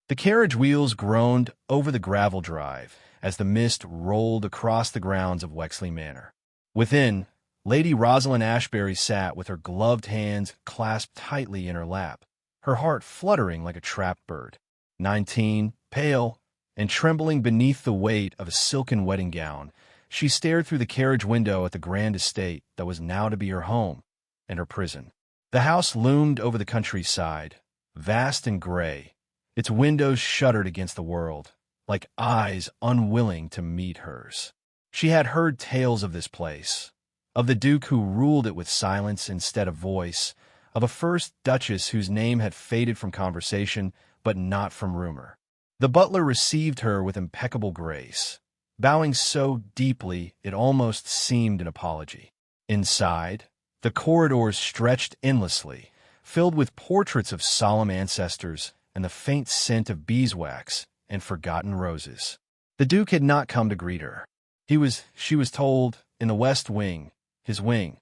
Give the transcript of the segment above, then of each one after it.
The carriage wheels groaned over the gravel drive as the mist rolled across the grounds of Wexley Manor. Within, Lady Rosalind Ashbury sat with her gloved hands clasped tightly in her lap, her heart fluttering like a trapped bird. 19, pale, and trembling beneath the weight of a silken wedding gown, she stared through the carriage window at the grand estate that was now to be her home and her prison. The house loomed over the countryside, vast and gray, its windows shuttered against the world, like eyes unwilling to meet hers. She had heard tales of this place, of the Duke who ruled it with silence instead of voice, of a first Duchess whose name had faded from conversation but not from rumor. The butler received her with impeccable grace, bowing so deeply it almost seemed an apology. Inside, the corridors stretched endlessly, filled with portraits of solemn ancestors and the faint scent of beeswax and forgotten roses. The Duke had not come to greet her. She was told, in the West Wing, his wing,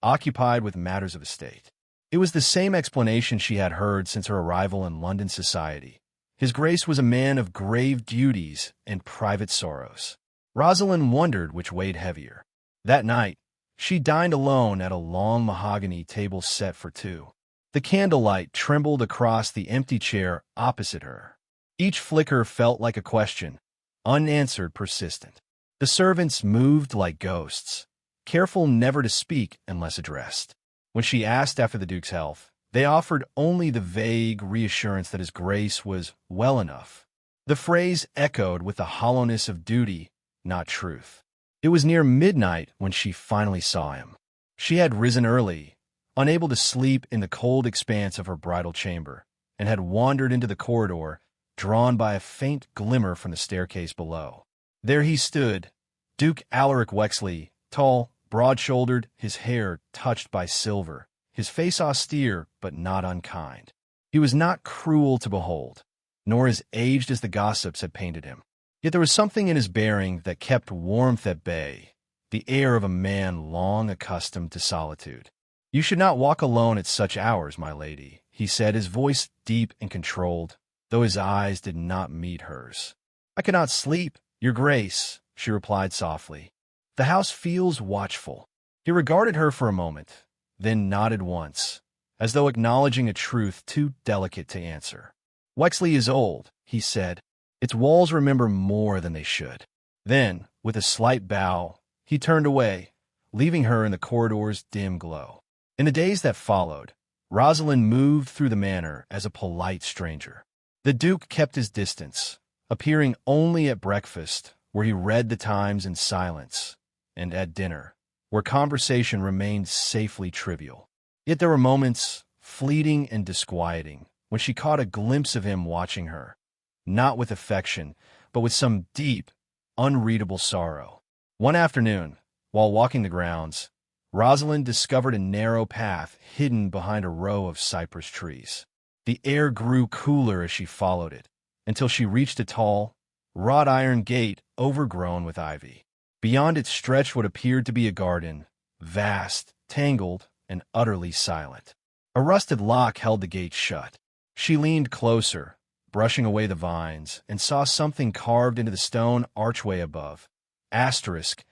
occupied with matters of estate. It was the same explanation she had heard since her arrival in London society. His Grace was a man of grave duties and private sorrows. Rosalind wondered which weighed heavier. That night, she dined alone at a long mahogany table set for two. The candlelight trembled across the empty chair opposite her. Each flicker felt like a question, unanswered, persistent. The servants moved like ghosts, careful never to speak unless addressed. When she asked after the Duke's health, they offered only the vague reassurance that his Grace was well enough. The phrase echoed with the hollowness of duty, not truth. It was near midnight when she finally saw him. She had risen early, unable to sleep in the cold expanse of her bridal chamber, and had wandered into the corridor, drawn by a faint glimmer from the staircase below. There he stood, Duke Alaric Wexley, tall, broad-shouldered, his hair touched by silver, his face austere but not unkind. He was not cruel to behold, nor as aged as the gossips had painted him. Yet there was something in his bearing that kept warmth at bay, the air of a man long accustomed to solitude. "You should not walk alone at such hours, my lady," he said, his voice deep and controlled, though his eyes did not meet hers. "I cannot sleep, Your Grace," she replied softly. "The house feels watchful." He regarded her for a moment, then nodded once, as though acknowledging a truth too delicate to answer. "Wexley is old," he said. "Its walls remember more than they should." Then, with a slight bow, he turned away, leaving her in the corridor's dim glow. In the days that followed, Rosalind moved through the manor as a polite stranger. The Duke kept his distance, appearing only at breakfast, where he read the Times in silence, and at dinner, where conversation remained safely trivial. Yet there were moments, fleeting and disquieting, when she caught a glimpse of him watching her, not with affection, but with some deep, unreadable sorrow. One afternoon, while walking the grounds, Rosalind discovered a narrow path hidden behind a row of cypress trees. The air grew cooler as she followed it, until she reached a tall, wrought-iron gate overgrown with ivy. Beyond it stretched what appeared to be a garden, vast, tangled, and utterly silent. A rusted lock held the gate shut. She leaned closer, brushing away the vines, and saw something carved into the stone archway above. Asterisk,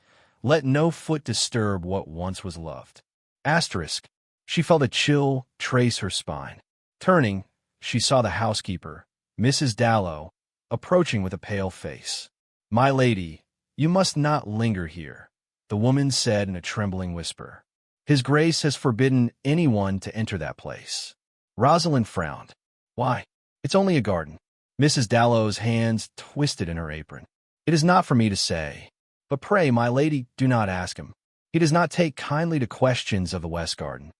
"Let no foot disturb what once was loved." Asterisk. She felt a chill trace her spine. Turning, she saw the housekeeper, Mrs. Dallow, approaching with a pale face. "My lady, you must not linger here," the woman said in a trembling whisper. "His Grace has forbidden anyone to enter that place." Rosalind frowned. "Why? It's only a garden." Mrs. Dallow's hands twisted in her apron. "It is not for me to say. But pray, my lady, do not ask him. He does not take kindly to questions of the West Garden."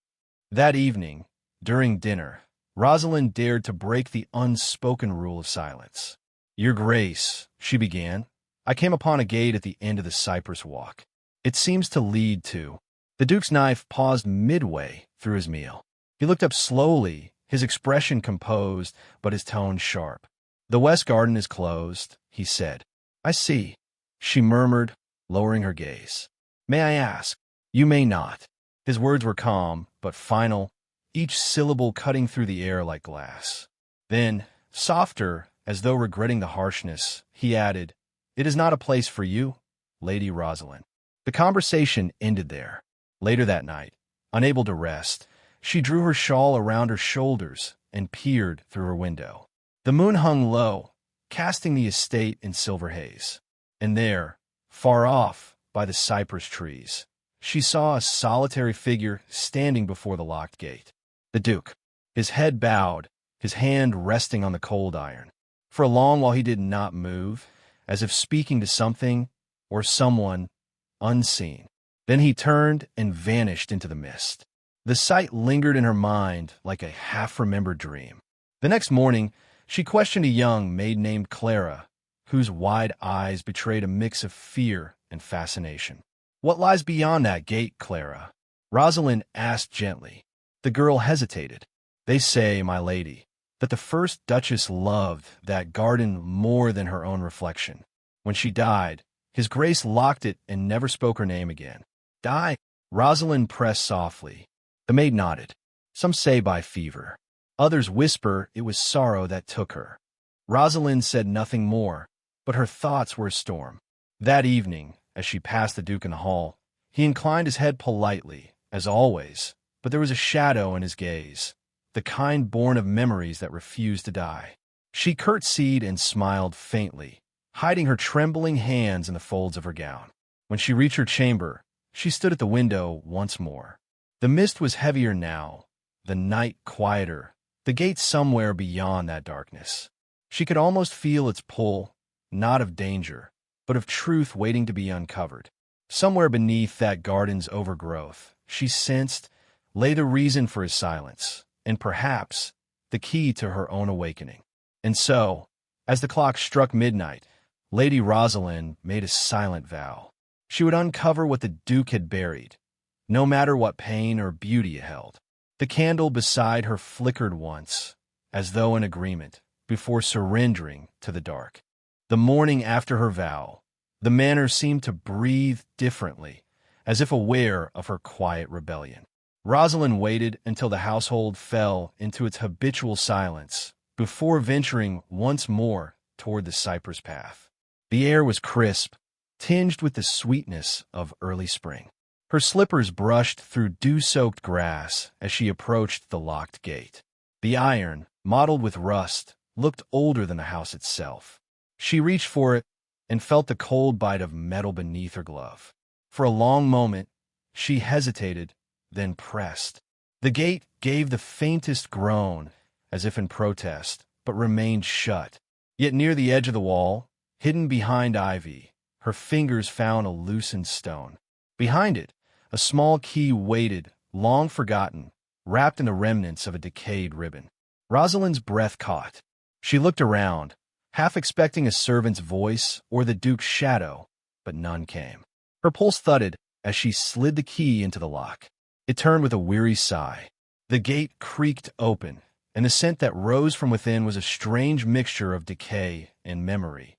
That evening, during dinner, Rosalind dared to break the unspoken rule of silence. "Your Grace," she began, "I came upon a gate at the end of the cypress walk. It seems to lead to—" The Duke's knife paused midway through his meal. He looked up slowly, his expression composed, but his tone sharp. "The West Garden is closed," he said. "I see," she murmured, lowering her gaze. "May I ask?" "You may not." His words were calm, but final, each syllable cutting through the air like glass. Then, softer, As though regretting the harshness, he added, "It is not a place for you, Lady Rosalind." The conversation ended there. Later that night, unable to rest, she drew her shawl around her shoulders and peered through her window. The moon hung low, casting the estate in silver haze. And there, far off by the cypress trees, she saw a solitary figure standing before the locked gate. The Duke, his head bowed, his hand resting on the cold iron. For a long while he did not move, as if speaking to something or someone unseen. Then he turned and vanished into the mist. The sight lingered in her mind like a half-remembered dream. The next morning, she questioned a young maid named Clara, whose wide eyes betrayed a mix of fear and fascination. "What lies beyond that gate, Clara?" Rosalind asked gently. The girl hesitated. "They say, my lady, that the first Duchess loved that garden more than her own reflection. When she died, His Grace locked it and never spoke her name again." "Die?" Rosalind pressed softly. The maid nodded. "Some say by fever. Others whisper it was sorrow that took her." Rosalind said nothing more, but her thoughts were a storm. That evening, as she passed the Duke in the hall, he inclined his head politely, as always, but there was a shadow in his gaze, the kind born of memories that refused to die. She curtsied and smiled faintly, hiding her trembling hands in the folds of her gown. When she reached her chamber, she stood at the window once more. The mist was heavier now, the night quieter, the gate somewhere beyond that darkness. She could almost feel its pull, not of danger, but of truth waiting to be uncovered. Somewhere beneath that garden's overgrowth, she sensed, lay the reason for his silence, and perhaps the key to her own awakening. And so, as the clock struck midnight, Lady Rosalind made a silent vow. She would uncover what the Duke had buried, no matter what pain or beauty it held. The candle beside her flickered once, as though in agreement, before surrendering to the dark. The morning after her vow, the manor seemed to breathe differently, as if aware of her quiet rebellion. Rosalind waited until the household fell into its habitual silence before venturing once more toward the cypress path. The air was crisp, tinged with the sweetness of early spring. Her slippers brushed through dew-soaked grass as she approached the locked gate. The iron, mottled with rust, looked older than the house itself. She reached for it and felt the cold bite of metal beneath her glove. For a long moment, she hesitated, then pressed. The gate gave the faintest groan, as if in protest, but remained shut. Yet near the edge of the wall, hidden behind ivy, her fingers found a loosened stone. Behind it, a small key waited, long forgotten, wrapped in the remnants of a decayed ribbon. Rosalind's breath caught. She looked around, half expecting a servant's voice or the Duke's shadow, but none came. Her pulse thudded as she slid the key into the lock. It turned with a weary sigh. The gate creaked open, and the scent that rose from within was a strange mixture of decay and memory.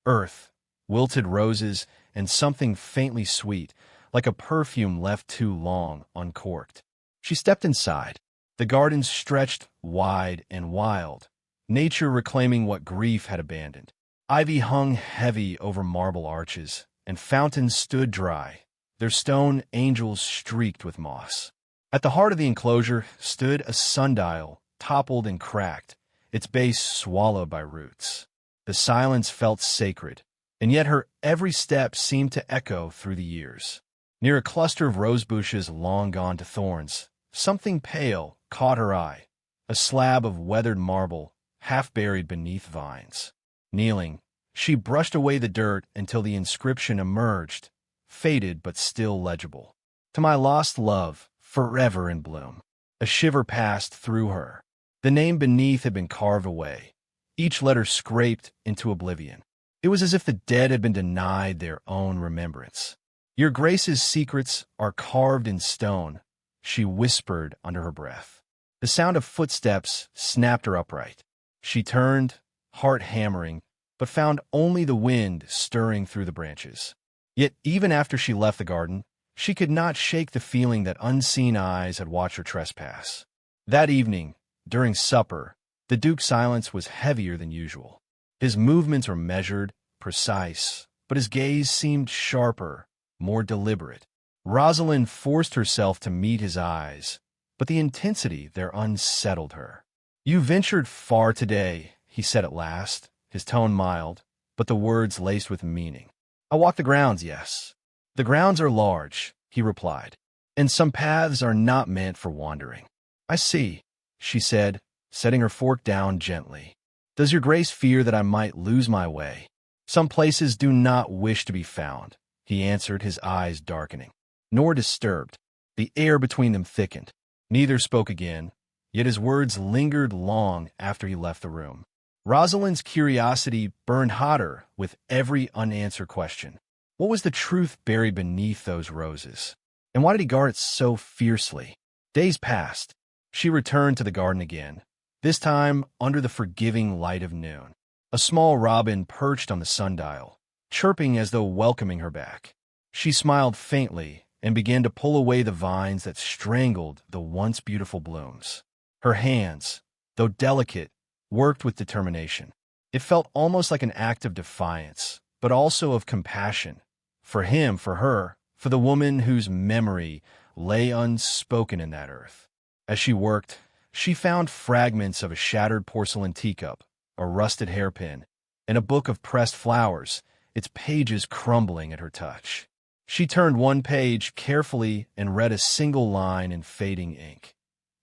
Earth, wilted roses, and something faintly sweet, like a perfume left too long uncorked. She stepped inside. The garden stretched wide and wild, nature reclaiming what grief had abandoned. Ivy hung heavy over marble arches, and fountains stood dry, their stone angels streaked with moss. At the heart of the enclosure stood a sundial, toppled and cracked, its base swallowed by roots. The silence felt sacred, and yet her every step seemed to echo through the years. Near a cluster of rose bushes long gone to thorns, something pale caught her eye, a slab of weathered marble, half buried beneath vines. Kneeling, she brushed away the dirt until the inscription emerged, faded but still legible. "To my lost love, forever in bloom." A shiver passed through her. The name beneath had been carved away, each letter scraped into oblivion. It was as if the dead had been denied their own remembrance. "Your Grace's secrets are carved in stone," she whispered under her breath. The sound of footsteps snapped her upright. She turned, heart hammering, but found only the wind stirring through the branches. Yet even after she left the garden, she could not shake the feeling that unseen eyes had watched her trespass. That evening, during supper, the Duke's silence was heavier than usual. His movements were measured, precise, but his gaze seemed sharper, more deliberate. Rosalind forced herself to meet his eyes, but the intensity there unsettled her. "You ventured far today," he said at last, his tone mild, but the words laced with meaning. "I walked the grounds, yes." "The grounds are large," he replied, "and some paths are not meant for wandering." "I see," she said, setting her fork down gently. "Does your grace fear that I might lose my way?" "Some places do not wish to be found," he answered, his eyes darkening. "Nor disturbed." The air between them thickened. Neither spoke again, yet his words lingered long after he left the room. Rosalind's curiosity burned hotter with every unanswered question. What was the truth buried beneath those roses? And why did he guard it so fiercely? Days passed. She returned to the garden again, this time under the forgiving light of noon. A small robin perched on the sundial, chirping as though welcoming her back. She smiled faintly and began to pull away the vines that strangled the once beautiful blooms. Her hands, though delicate, worked with determination. It felt almost like an act of defiance, but also of compassion. For him, for her, for the woman whose memory lay unspoken in that earth. As she worked, she found fragments of a shattered porcelain teacup, a rusted hairpin, and a book of pressed flowers, its pages crumbling at her touch. She turned one page carefully and read a single line in fading ink.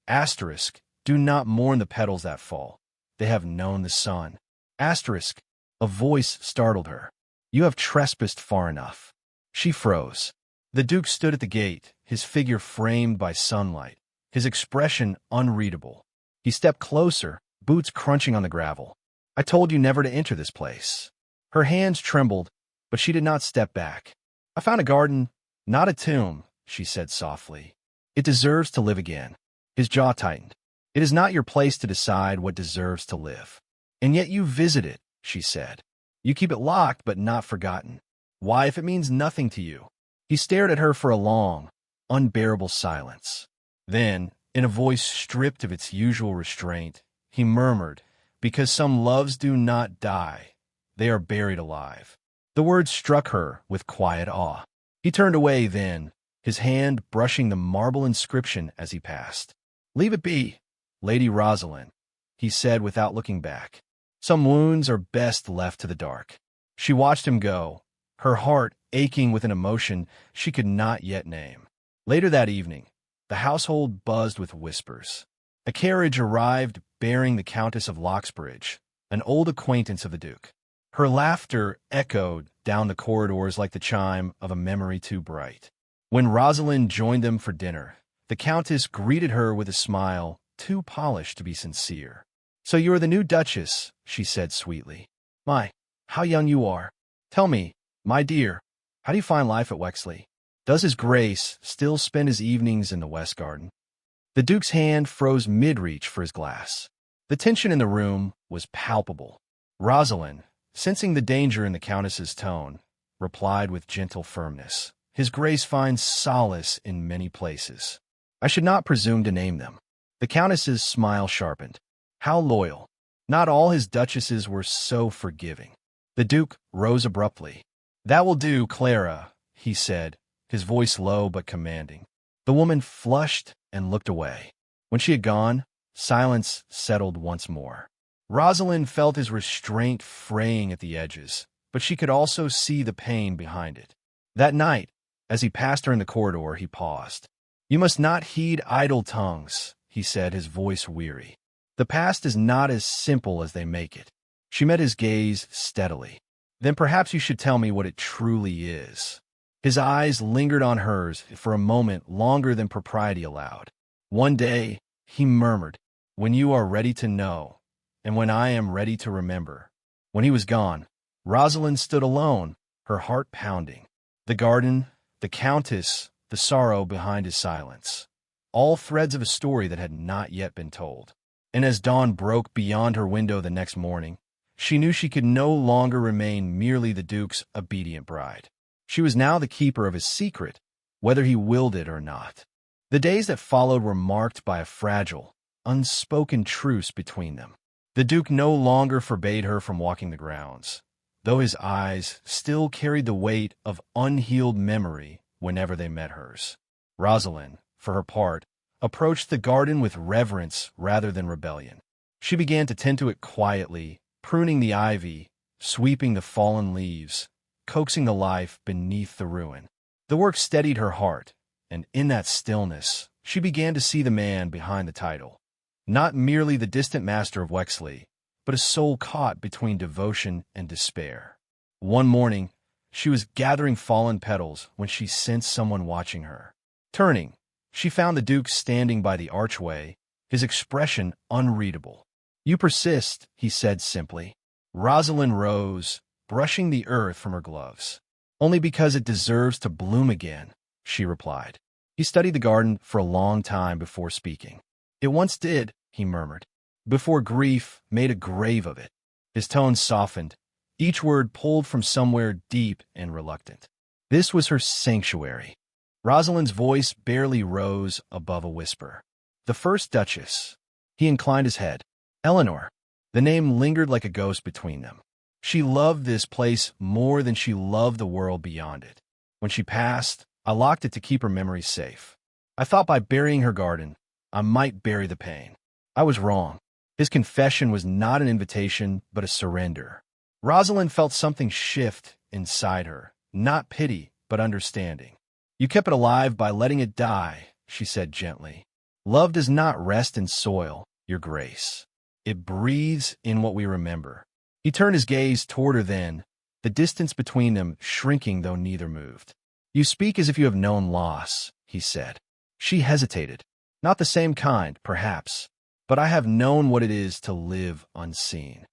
Asterisk, do not mourn the petals that fall. They have known the sun. Asterisk, a voice startled her. You have trespassed far enough. She froze. The Duke stood at the gate, his figure framed by sunlight, his expression unreadable. He stepped closer, boots crunching on the gravel. I told you never to enter this place. Her hands trembled, but she did not step back. I found a garden, not a tomb, she said softly. It deserves to live again. His jaw tightened. It is not your place to decide what deserves to live. And yet you visit it, she said. You keep it locked but not forgotten. Why, if it means nothing to you? He stared at her for a long, unbearable silence. Then, in a voice stripped of its usual restraint, he murmured, because some loves do not die, they are buried alive. The words struck her with quiet awe. He turned away then, his hand brushing the marble inscription as he passed. Leave it be, Lady Rosalind, he said without looking back. Some wounds are best left to the dark. She watched him go, her heart aching with an emotion she could not yet name. Later that evening, the household buzzed with whispers. A carriage arrived bearing the Countess of Loxbridge, an old acquaintance of the Duke. Her laughter echoed down the corridors like the chime of a memory too bright. When Rosalind joined them for dinner, the Countess greeted her with a smile too polished to be sincere. So you are the new Duchess, she said sweetly. My, how young you are. Tell me, my dear, how do you find life at Wexley? Does His Grace still spend his evenings in the West Garden? The Duke's hand froze mid-reach for his glass. The tension in the room was palpable. Rosalind, sensing the danger in the Countess's tone, replied with gentle firmness. His Grace finds solace in many places. I should not presume to name them. The Countess's smile sharpened. How loyal. Not all his duchesses were so forgiving. The Duke rose abruptly. That will do, Clara, he said, his voice low but commanding. The woman flushed and looked away. When she had gone, silence settled once more. Rosalind felt his restraint fraying at the edges, but she could also see the pain behind it. That night, as he passed her in the corridor, he paused. You must not heed idle tongues, he said, his voice weary. The past is not as simple as they make it. She met his gaze steadily. Then perhaps you should tell me what it truly is. His eyes lingered on hers for a moment longer than propriety allowed. One day, he murmured, when you are ready to know, and when I am ready to remember. When he was gone, Rosalind stood alone, her heart pounding. The garden, the Countess, the sorrow behind his silence. All threads of a story that had not yet been told. And as dawn broke beyond her window the next morning, she knew she could no longer remain merely the Duke's obedient bride. She was now the keeper of his secret, whether he willed it or not. The days that followed were marked by a fragile, unspoken truce between them. The Duke no longer forbade her from walking the grounds, though his eyes still carried the weight of unhealed memory whenever they met hers. Rosalind, for her part, approached the garden with reverence rather than rebellion. She began to tend to it quietly, pruning the ivy, sweeping the fallen leaves, coaxing the life beneath the ruin. The work steadied her heart, and in that stillness, she began to see the man behind the title. Not merely the distant master of Wexley, but a soul caught between devotion and despair. One morning, she was gathering fallen petals when she sensed someone watching her. Turning, she found the Duke standing by the archway, his expression unreadable. "You persist," he said simply. Rosalind rose, brushing the earth from her gloves. "Only because it deserves to bloom again," she replied. He studied the garden for a long time before speaking. "It once did," he murmured, "before grief made a grave of it." His tone softened, each word pulled from somewhere deep and reluctant. This was her sanctuary. Rosalind's voice barely rose above a whisper. "The first Duchess." He inclined his head. "Eleanor." The name lingered like a ghost between them. She loved this place more than she loved the world beyond it. When she passed, I locked it to keep her memory safe. I thought by burying her garden, I might bury the pain. I was wrong. His confession was not an invitation, but a surrender. Rosalind felt something shift inside her, not pity, but understanding. "You kept it alive by letting it die," she said gently. "Love does not rest in soil, Your Grace. It breathes in what we remember." He turned his gaze toward her then, the distance between them shrinking though neither moved. "You speak as if you have known loss," he said. She hesitated. "Not the same kind, perhaps, but I have known what it is to live unseen."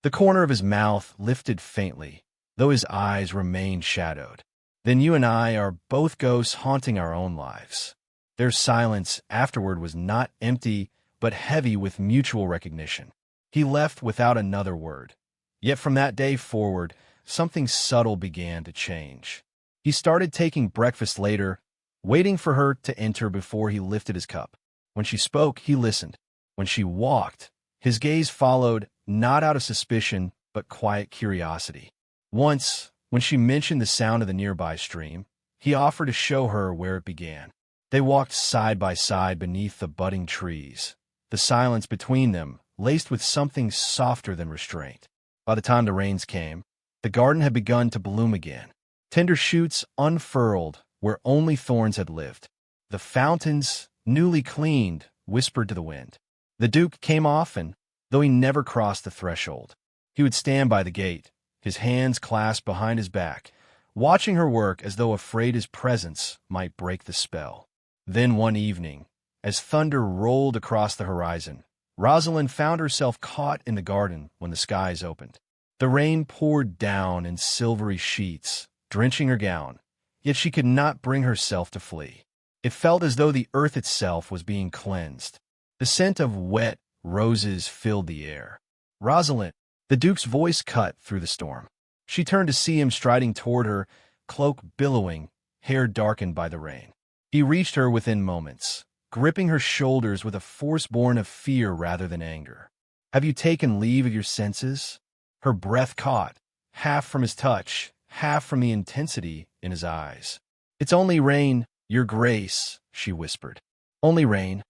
The corner of his mouth lifted faintly, though his eyes remained shadowed. "Then you and I are both ghosts haunting our own lives." Their silence afterward was not empty, but heavy with mutual recognition. He left without another word. Yet from that day forward, something subtle began to change. He started taking breakfast later, waiting for her to enter before he lifted his cup. When she spoke, he listened. When she walked, his gaze followed, not out of suspicion, but quiet curiosity. Once, when she mentioned the sound of the nearby stream, he offered to show her where it began. They walked side by side beneath the budding trees, the silence between them laced with something softer than restraint. By the time the rains came, the garden had begun to bloom again. Tender shoots unfurled where only thorns had lived. The fountains, newly cleaned, whispered to the wind. The Duke came often, though he never crossed the threshold. He would stand by the gate, his hands clasped behind his back, watching her work as though afraid his presence might break the spell. Then one evening, as thunder rolled across the horizon, Rosalind found herself caught in the garden when the skies opened. The rain poured down in silvery sheets, drenching her gown, yet she could not bring herself to flee. It felt as though the earth itself was being cleansed. The scent of wet roses filled the air. "Rosalind!" The Duke's voice cut through the storm. She turned to see him striding toward her, cloak billowing, hair darkened by the rain. He reached her within moments, gripping her shoulders with a force born of fear rather than anger. "Have you taken leave of your senses?" Her breath caught, half from his touch, half from the intensity in his eyes. "It's only rain, Your Grace," she whispered. "Only rain."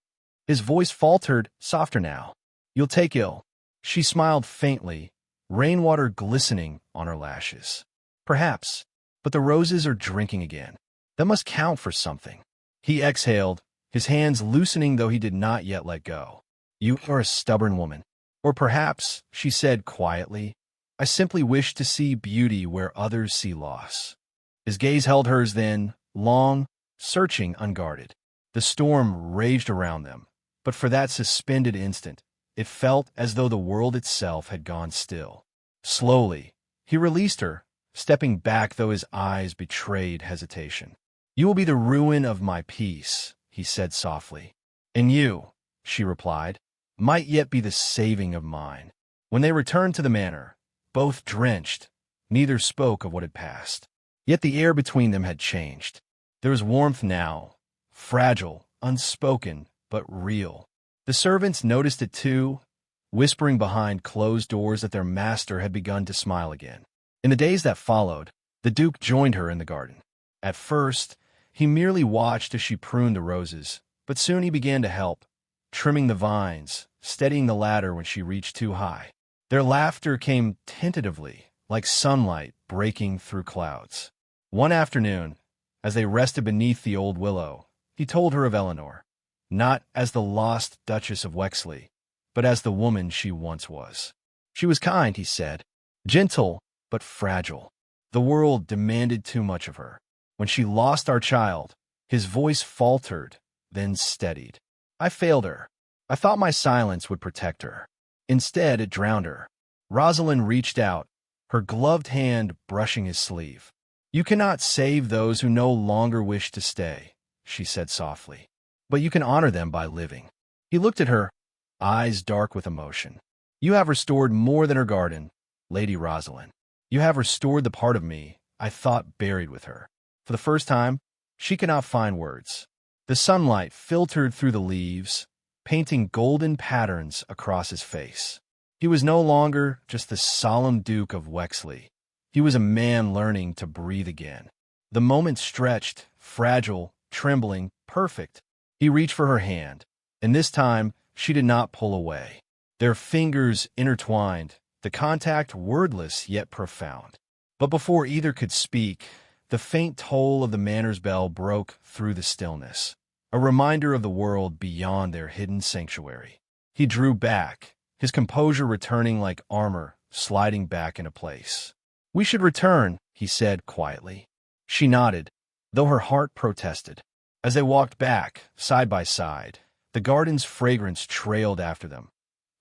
His voice faltered, softer now. "You'll take ill." She smiled faintly, rainwater glistening on her lashes. "Perhaps, but the roses are drinking again. That must count for something." He exhaled, his hands loosening though he did not yet let go. "You are a stubborn woman." Or perhaps, she said quietly, "I simply wish to see beauty where others see loss." His gaze held hers then, long, searching, unguarded. The storm raged around them, but for that suspended instant, it felt as though the world itself had gone still. Slowly, he released her, stepping back though his eyes betrayed hesitation. "You will be the ruin of my peace," he said softly. "And you," she replied, "might yet be the saving of mine." When they returned to the manor, both drenched, neither spoke of what had passed. Yet the air between them had changed. There was warmth now, fragile, unspoken, but real. The servants noticed it too, whispering behind closed doors that their master had begun to smile again. In the days that followed, the Duke joined her in the garden. At first, he merely watched as she pruned the roses, but soon he began to help, trimming the vines, steadying the ladder when she reached too high. Their laughter came tentatively, like sunlight breaking through clouds. One afternoon, as they rested beneath the old willow, he told her of Eleanor, not as the lost Duchess of Wexley, but as the woman she once was. She was kind, he said, gentle, but fragile. The world demanded too much of her. When she lost our child, his voice faltered, then steadied. I failed her. I thought my silence would protect her. Instead, it drowned her. Rosalind reached out, her gloved hand brushing his sleeve. You cannot save those who no longer wish to stay, she said softly, but you can honor them by living. He looked at her, eyes dark with emotion. You have restored more than her garden, Lady Rosalind. You have restored the part of me I thought buried with her. For the first time, she could not find words. The sunlight filtered through the leaves, painting golden patterns across his face. He was no longer just the solemn Duke of Wexley. He was a man learning to breathe again. The moment stretched, fragile, trembling, perfect. He reached for her hand, and this time she did not pull away. Their fingers intertwined, the contact wordless yet profound. But before either could speak, the faint toll of the manor's bell broke through the stillness, a reminder of the world beyond their hidden sanctuary. He drew back, his composure returning like armor sliding back into place. We should return, he said quietly. She nodded, though her heart protested. As they walked back, side by side, the garden's fragrance trailed after them.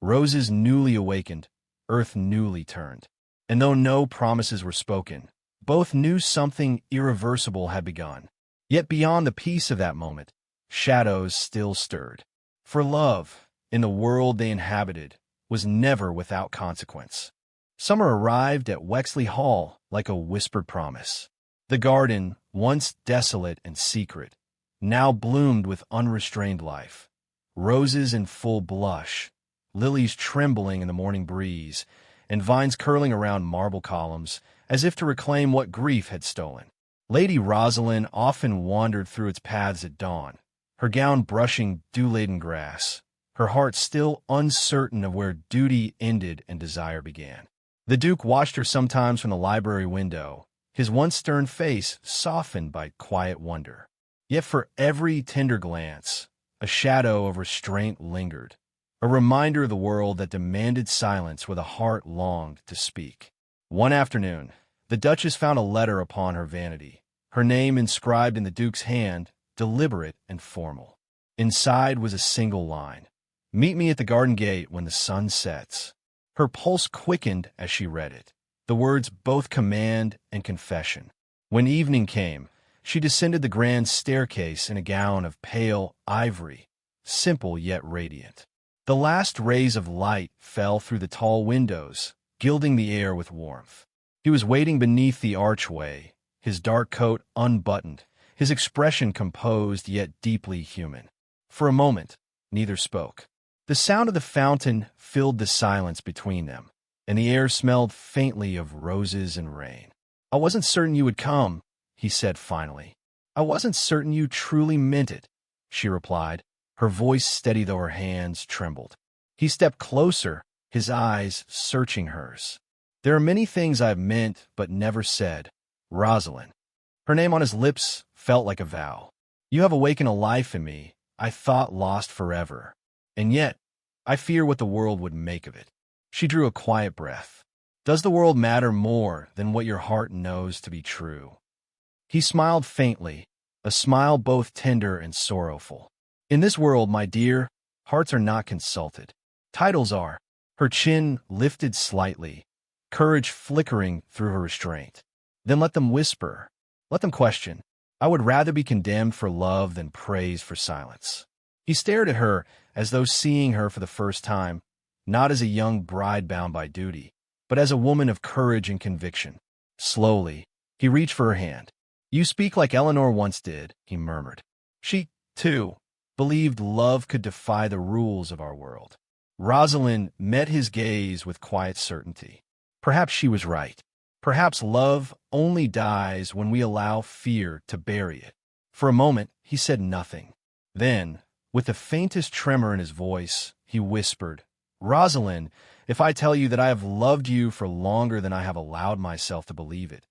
Roses newly awakened, earth newly turned. And though no promises were spoken, both knew something irreversible had begun. Yet beyond the peace of that moment, shadows still stirred. For love, in the world they inhabited, was never without consequence. Summer arrived at Wexley Hall like a whispered promise. The garden, once desolate and secret, now bloomed with unrestrained life. Roses in full blush, lilies trembling in the morning breeze, and vines curling around marble columns, as if to reclaim what grief had stolen. Lady Rosalind often wandered through its paths at dawn, her gown brushing dew-laden grass, her heart still uncertain of where duty ended and desire began. The Duke watched her sometimes from the library window, his once stern face softened by quiet wonder. Yet for every tender glance, a shadow of restraint lingered, a reminder of the world that demanded silence where the heart longed to speak. One afternoon, the Duchess found a letter upon her vanity, her name inscribed in the Duke's hand, deliberate and formal. Inside was a single line. Meet me at the garden gate when the sun sets. Her pulse quickened as she read it, the words both command and confession. When evening came, she descended the grand staircase in a gown of pale ivory, simple yet radiant. The last rays of light fell through the tall windows, gilding the air with warmth. He was waiting beneath the archway, his dark coat unbuttoned, his expression composed yet deeply human. For a moment, neither spoke. The sound of the fountain filled the silence between them, and the air smelled faintly of roses and rain. I wasn't certain you would come, he said finally. I wasn't certain you truly meant it, she replied, her voice steady though her hands trembled. He stepped closer, his eyes searching hers. There are many things I've meant but never said, Rosalind. Her name on his lips felt like a vow. You have awakened a life in me I thought lost forever, and yet I fear what the world would make of it. She drew a quiet breath. Does the world matter more than what your heart knows to be true? He smiled faintly, a smile both tender and sorrowful. In this world, my dear, hearts are not consulted. Titles are. Her chin lifted slightly, courage flickering through her restraint. Then let them whisper. Let them question. I would rather be condemned for love than praised for silence. He stared at her as though seeing her for the first time, not as a young bride bound by duty, but as a woman of courage and conviction. Slowly, he reached for her hand. You speak like Eleanor once did, he murmured. She, too, believed love could defy the rules of our world. Rosalind met his gaze with quiet certainty. Perhaps she was right. Perhaps love only dies when we allow fear to bury it. For a moment, he said nothing. Then, with the faintest tremor in his voice, he whispered, "Rosalind, if I tell you that I have loved you for longer than I have allowed myself to believe it,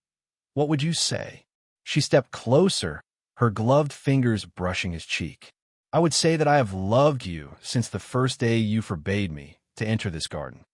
what would you say?" She stepped closer, her gloved fingers brushing his cheek. "I would say that I have loved you since the first day you forbade me to enter this garden."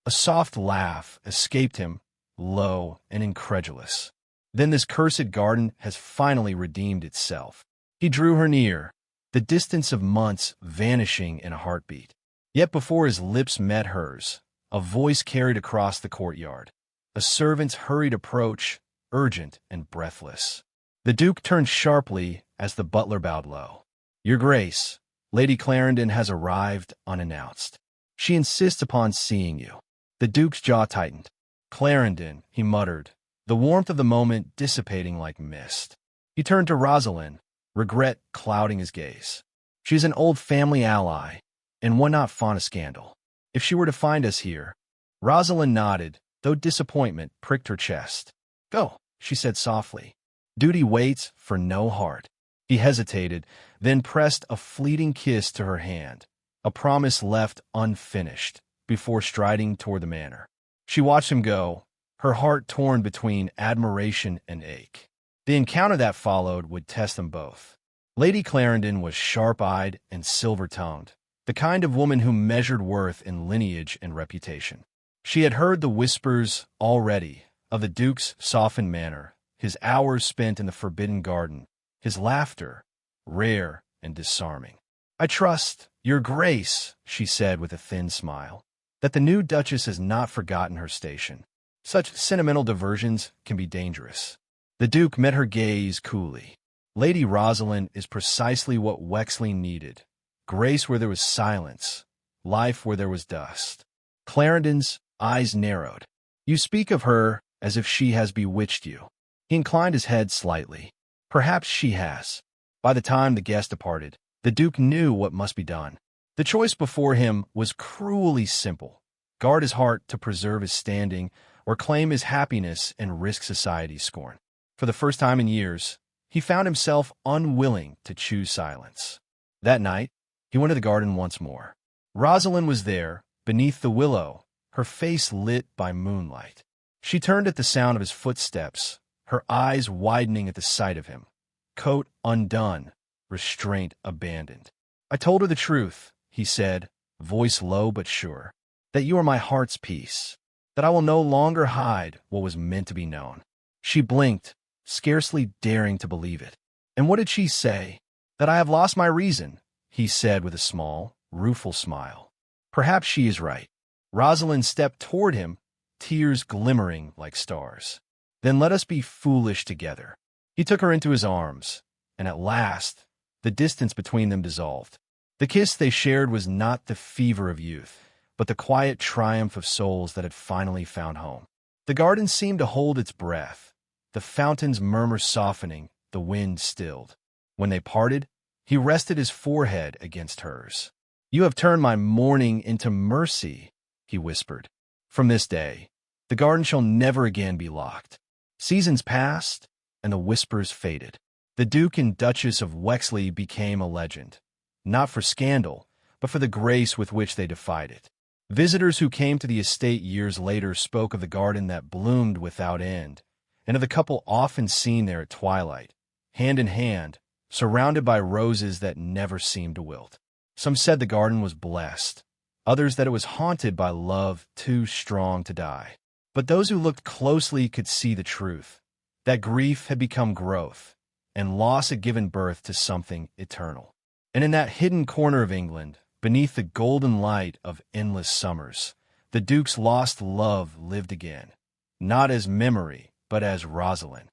A soft laugh escaped him, low and incredulous. "Then this cursed garden has finally redeemed itself." He drew her near, the distance of months vanishing in a heartbeat. Yet before his lips met hers, a voice carried across the courtyard. A servant's hurried approach, urgent and breathless. The Duke turned sharply as the butler bowed low. "Your Grace, Lady Clarendon has arrived unannounced. She insists upon seeing you." The Duke's jaw tightened. "Clarendon," he muttered, the warmth of the moment dissipating like mist. He turned to Rosalind, regret clouding his gaze. "She is an old family ally, and one not fond of scandal. If she were to find us here—" Rosalind nodded, though disappointment pricked her chest. "Go," she said softly. "Duty waits for no heart." He hesitated, then pressed a fleeting kiss to her hand, a promise left unfinished, before striding toward the manor. She watched him go, her heart torn between admiration and ache. The encounter that followed would test them both. Lady Clarendon was sharp-eyed and silver-tongued, the kind of woman who measured worth in lineage and reputation. She had heard the whispers already of the Duke's softened manner, his hours spent in the forbidden garden, his laughter, rare and disarming. "I trust, Your Grace," she said with a thin smile, "that the new Duchess has not forgotten her station. Such sentimental diversions can be dangerous." The Duke met her gaze coolly. "Lady Rosalind is precisely what Wexley needed. Grace where there was silence, life where there was dust." Clarendon's eyes narrowed. "You speak of her as if she has bewitched you." He inclined his head slightly. "Perhaps she has." By the time the guest departed, the Duke knew what must be done. The choice before him was cruelly simple: guard his heart to preserve his standing, or claim his happiness and risk society's scorn. For the first time in years, he found himself unwilling to choose silence. That night, he went to the garden once more. Rosalind was there, beneath the willow, her face lit by moonlight. She turned at the sound of his footsteps, her eyes widening at the sight of him. Coat undone, restraint abandoned. "I told her the truth," he said, voice low but sure, "that you are my heart's peace, that I will no longer hide what was meant to be known." She blinked, scarcely daring to believe it. "And what did she say?" "That I have lost my reason," he said with a small, rueful smile. "Perhaps she is right." Rosalind stepped toward him, tears glimmering like stars. "Then let us be foolish together." He took her into his arms, and at last, the distance between them dissolved. The kiss they shared was not the fever of youth, but the quiet triumph of souls that had finally found home. The garden seemed to hold its breath, the fountain's murmur softening, the wind stilled. When they parted, he rested his forehead against hers. "You have turned my mourning into mercy," he whispered. "From this day, the garden shall never again be locked." Seasons passed, and the whispers faded. The Duke and Duchess of Wexley became a legend, not for scandal, but for the grace with which they defied it. Visitors who came to the estate years later spoke of the garden that bloomed without end, and of the couple often seen there at twilight, hand in hand, surrounded by roses that never seemed to wilt. Some said the garden was blessed, others that it was haunted by love too strong to die. But those who looked closely could see the truth, that grief had become growth, and loss had given birth to something eternal. And in that hidden corner of England, beneath the golden light of endless summers, the Duke's lost love lived again, not as memory, but as Rosalind.